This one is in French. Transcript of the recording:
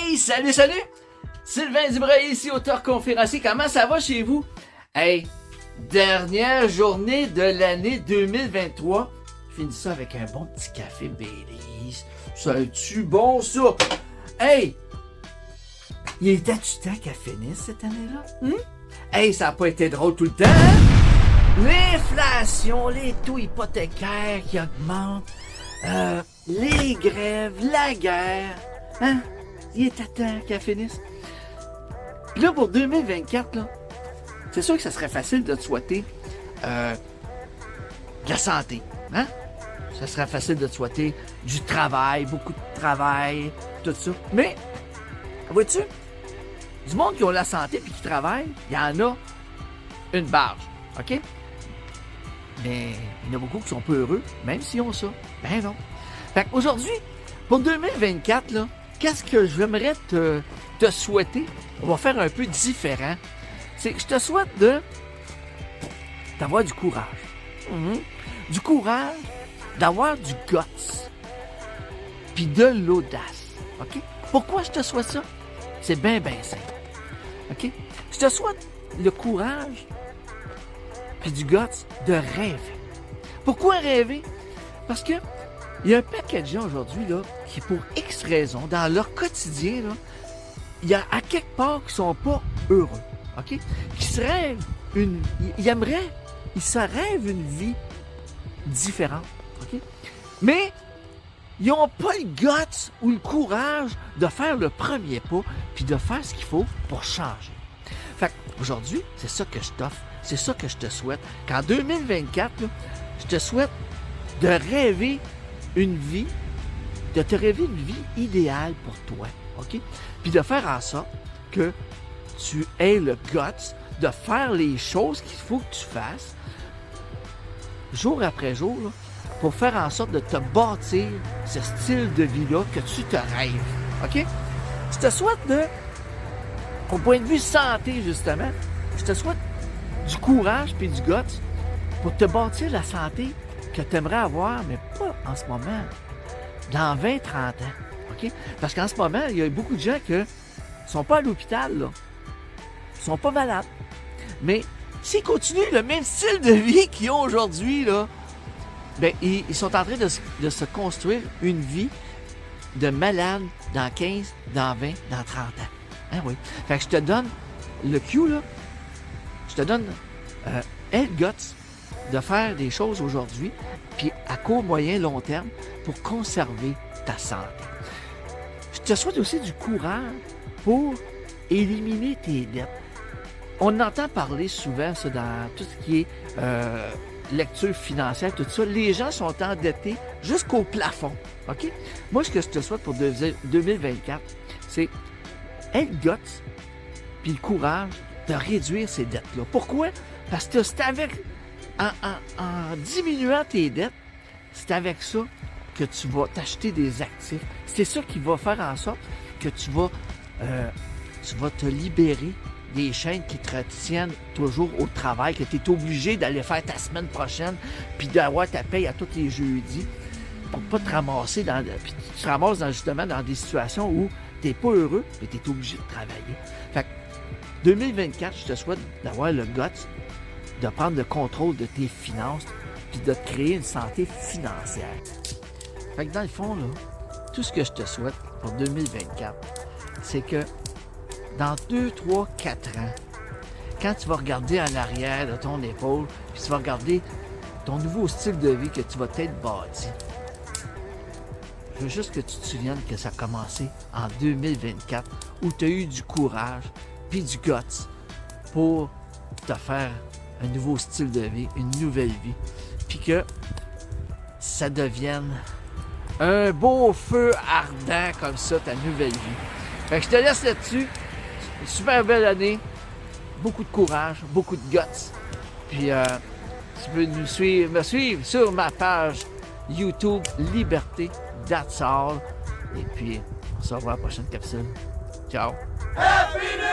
Hey, salut, salut! Sylvain Dubreuil ici, auteur conférencier. Comment ça va chez vous? Hey, dernière journée de l'année 2023. Je finis ça avec un bon petit café Baileys. Ça a-tu bon, ça? Hey! Il était-tu temps qu'elle finisse cette année-là? Hey, ça n'a pas été drôle tout le temps, hein? L'inflation, les taux hypothécaires qui augmentent, les grèves, la guerre, hein? Il était temps qu'elle finisse. Puis là, pour 2024, là, c'est sûr que ça serait facile de te souhaiter de la santé, hein? Ça serait facile de te souhaiter du travail, beaucoup de travail, tout ça. Mais, vois-tu, du monde qui a la santé et qui travaille, il y en a une barge, OK? Mais il y en a beaucoup qui sont peu heureux, même s'ils ont ça. Ben non. Fait qu'aujourd'hui, pour 2024, là, qu'est-ce que j'aimerais te souhaiter? On va faire un peu différent. C'est que je te souhaite d'avoir du courage. Du courage, d'avoir du guts, puis de l'audace. OK? Pourquoi je te souhaite ça? C'est bien simple. OK? Je te souhaite le courage puis du guts de rêver. Pourquoi rêver? Parce que il y a un paquet de gens aujourd'hui là, qui, pour X raisons, dans leur quotidien, là, il y a à quelque part qui sont pas heureux. OK? Qui se rêvent ils se rêvent une vie différente. OK? Mais ils n'ont pas le guts ou le courage de faire le premier pas puis de faire ce qu'il faut pour changer. Fait qu'aujourd'hui, c'est ça que je t'offre. C'est ça que je te souhaite. Qu'en 2024, là, je te souhaite de rêver de te rêver une vie idéale pour toi. OK? Puis de faire en sorte que tu aies le guts de faire les choses qu'il faut que tu fasses jour après jour là, pour faire en sorte de te bâtir ce style de vie-là que tu te rêves. OK? Je te souhaite au point de vue santé, justement, je te souhaite du courage puis du guts pour te bâtir la santé que tu aimerais avoir, mais pas en ce moment, dans 20-30 ans. OK? Parce qu'en ce moment, il y a beaucoup de gens qui ne sont pas à l'hôpital, là. Ils sont pas malades. Mais s'ils continuent le même style de vie qu'ils ont aujourd'hui, là, ben, ils sont en train de se construire une vie de malade dans 15, dans 20, dans 30 ans. Hein, oui. Fait que je te donne le cue, là. Je te donne le guts de faire des choses aujourd'hui, puis à court, moyen, long terme, pour conserver ta santé. Je te souhaite aussi du courage pour éliminer tes dettes. On entend parler souvent, ça, dans tout ce qui est lecture financière, tout ça. Les gens sont endettés jusqu'au plafond. OK? Moi, ce que je te souhaite pour 2024, c'est le guts puis le courage de réduire ces dettes-là. Pourquoi? Parce que c'est en diminuant tes dettes, c'est avec ça que tu vas t'acheter des actifs. C'est ça qui va faire en sorte que tu vas te libérer des chaînes qui te retiennent toujours au travail, que tu es obligé d'aller faire ta semaine prochaine, puis d'avoir ta paye à tous les jeudis, pour pas te ramasser puis tu te ramasses justement dans des situations où tu n'es pas heureux, mais tu es obligé de travailler. Fait que 2024, je te souhaite d'avoir le guts, de prendre le contrôle de tes finances, puis de te créer une santé financière. Fait que dans le fond, là, tout ce que je te souhaite pour 2024, c'est que dans 2, 3, 4 ans, quand tu vas regarder en arrière de ton épaule, puis tu vas regarder ton nouveau style de vie que tu vas peut-être bâti, je veux juste que tu te souviennes que ça a commencé en 2024, où tu as eu du courage puis du guts pour te faire un nouveau style de vie, une nouvelle vie, puis que ça devienne un beau feu ardent comme ça, ta nouvelle vie. Fait que je te laisse là-dessus. Une super belle année, beaucoup de courage, beaucoup de guts. Puis tu peux me suivre sur ma page YouTube Liberté That's All. Et puis on se revoit à la prochaine capsule. Ciao! Happy